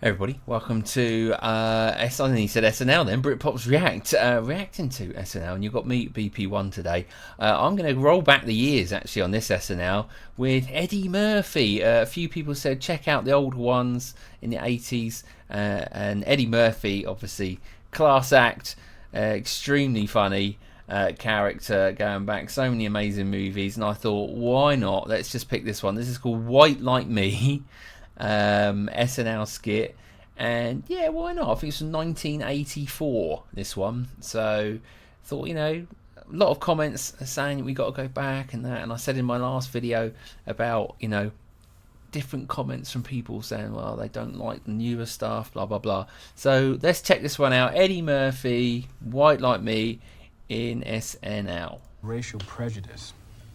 Everybody, welcome to I think said SNL then, Britpop's React, reacting to SNL, and you've got me, BP1 today. I'm going to roll back the years actually on this SNL with Eddie Murphy. A few people said check out the old ones in the 80s, and Eddie Murphy, obviously, class act, extremely funny character going back, so many amazing movies, and I thought, why not? Let's just pick this one. This is called White Like Me. SNL skit, and yeah, why not? I think it's from 1984, this one. So thought, a lot of comments saying we got to go back and that, and I said in my last video about different comments from people saying, well, they don't like the newer stuff, blah blah blah. So let's check this one out. Eddie Murphy, White Like Me in SNL. Racial prejudice,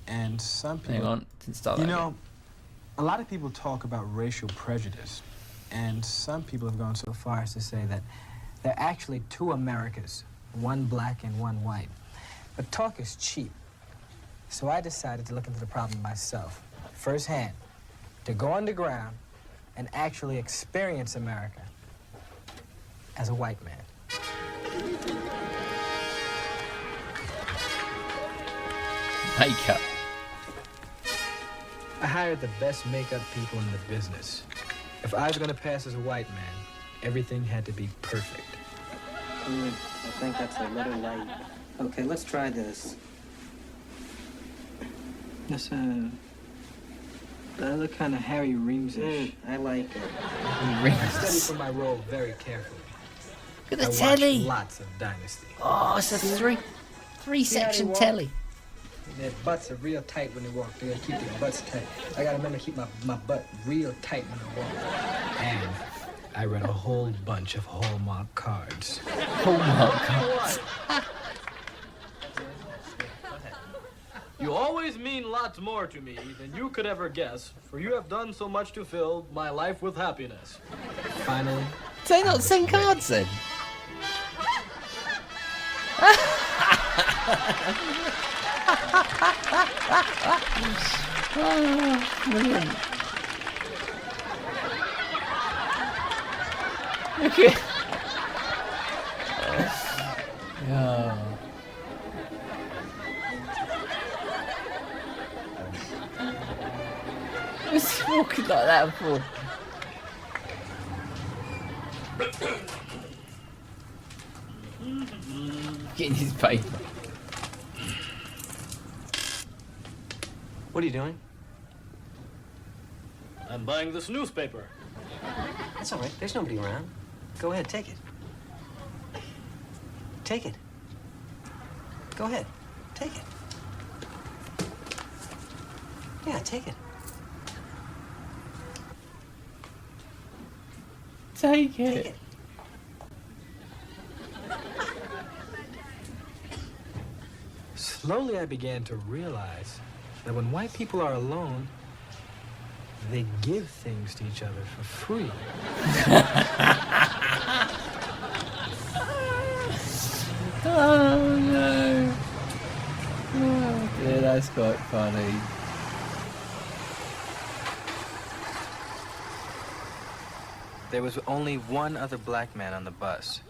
and some people, hang on, didn't start that again. A lot of people talk about racial prejudice, and some people have gone so far as to say that there are actually two Americas, one black and one white. But talk is cheap. So I decided to look into the problem myself, firsthand, to go underground and actually experience America as a white man. Makeup. I hired the best makeup people in the business. If I was gonna pass as a white man, everything had to be perfect. I think that's a little light. Okay, let's try this. This, that look kind of Harry Reams-ish. I like it. I studied for my role very carefully. Look at the I telly. watched lots of Dynasty. Oh, it's a three-section telly. Their butts are real tight when they walk. They gotta keep their butts tight. I gotta remember to keep my butt real tight when I walk. And I read a whole bunch of Hallmark cards. Hallmark cards. You always mean lots more to me than you could ever guess, for you have done so much to fill my life with happiness. Finally, Do they not send cards then? Oh, brilliant. Okay. Oh. Was he walking like that before? Getting his paper. What are you doing? I'm buying this newspaper. That's all right. There's nobody around. Go ahead, take it. Take it. Go ahead. Take it. Yeah, take it. Take it. Take it. slowly I began to realize that when white people are alone, they give things to each other for free. Oh no. Oh dear, that's quite funny. There was only one other black man on the bus.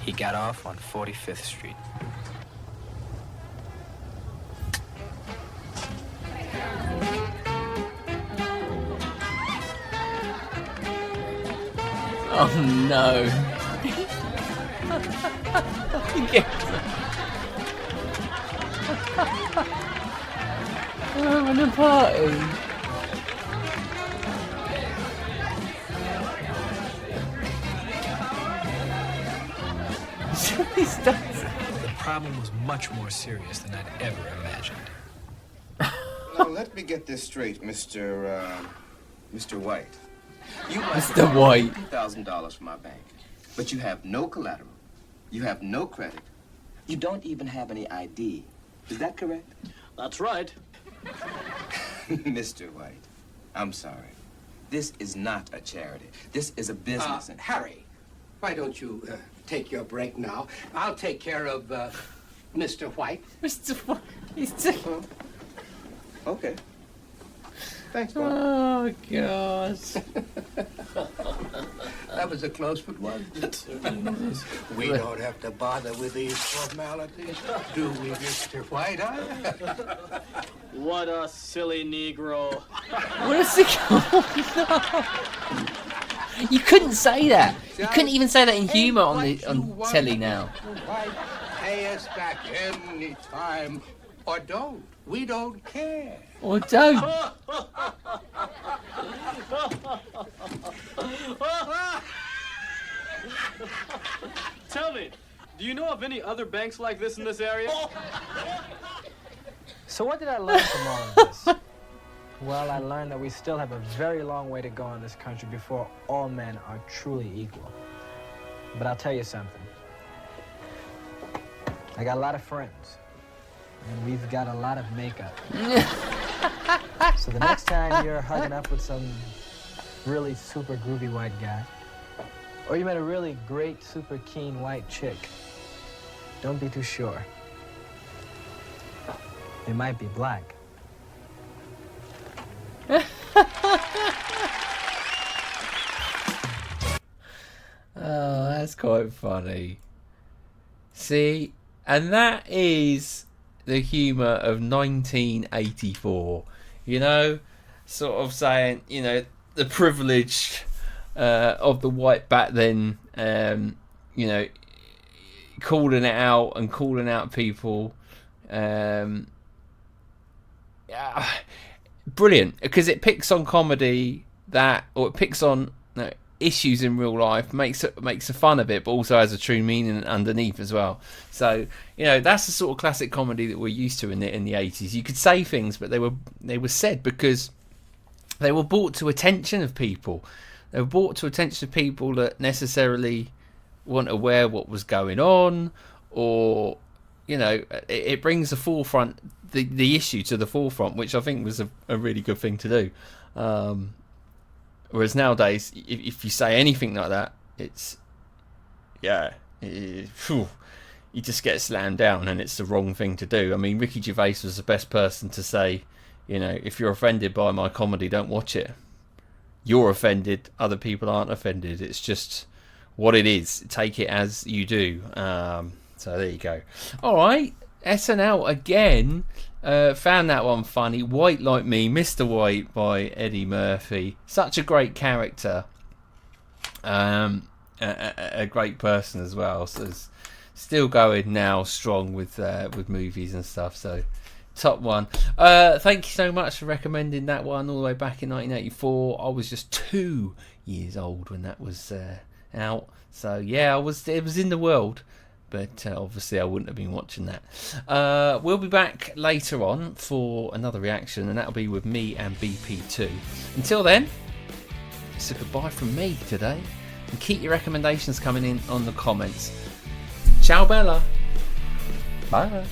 He got off on 45th Street. Oh no. We're having a party. The problem was much more serious than I'd ever imagined. Now, let me get this straight, Mr. White. You might Mr. White. $2,000 from my bank, but you have no collateral. You have no credit. You don't even have any ID. Is that correct? That's right. Mr. White, I'm sorry. This is not a charity. This is a business. Harry, why don't you take your break now? I'll take care of Mr. White. Mr. White. Okay. Thanks, Bob. Oh, God. That was a close one, wasn't it? We don't have to bother with these formalities, do we, Mr. White-Eye? What a silly Negro. What is it called? You couldn't say that. You couldn't even say that in humour on telly now. White, pay us back any time, or don't. We don't care. Or don't. Tell me, do you know of any other banks like this in this area? So what did I learn from all of this? Well, I learned that we still have a very long way to go in this country before all men are truly equal. But I'll tell you something. I got a lot of friends, and we've got a lot of makeup. So the next time you're hugging up with some really super groovy white guy, or you met a really great, super keen white chick, don't be too sure. They might be black. Oh, that's quite funny. See, and that is the humour of 1984. You know, sort of saying, you know, the privilege of the white back then, you know, calling it out and calling out people. Brilliant, because it picks on comedy or it picks on issues in real life, makes a fun of it, but also has a true meaning underneath as well. So, you know, that's the sort of classic comedy that we're used to in the 80s. You could say things, but they were said because they were brought to attention of people. They were brought to attention of people that necessarily weren't aware what was going on, or, you know, it brings the forefront, the issue to the forefront, which I think was a really good thing to do. Whereas nowadays, if you say anything like that, it's, you just get slammed down, and it's the wrong thing to do. I mean, Ricky Gervais was the best person to say, you know, if you're offended by my comedy, don't watch it. You're offended, other people aren't offended. It's just what it is. Take it as you do. So there you go. All right, SNL again. Found that one funny. White Like Me, Mr. White by Eddie Murphy. Such a great character. A great person as well. So it's still going now strong with movies and stuff. So top one. Thank you so much for recommending that one all the way back in 1984. I was just 2 years old when that was out. So yeah, it was in the world. But obviously I wouldn't have been watching that. We'll be back later on for another reaction, and that'll be with me and BP2. Until then, it's a goodbye from me today. And keep your recommendations coming in on the comments. Ciao Bella. Bye.